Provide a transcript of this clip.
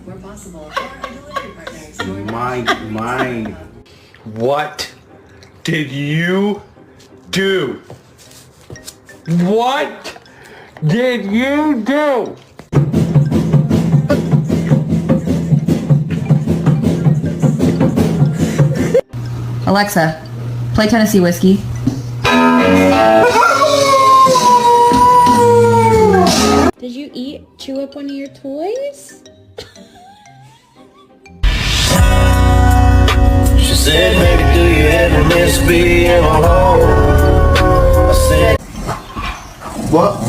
where possible, or our delivery partners. Mine. What did you do? What did you do? Alexa, play Tennessee Whiskey. Did you chew up one of your toys? She said, baby, do you ever miss being alone? I said, What?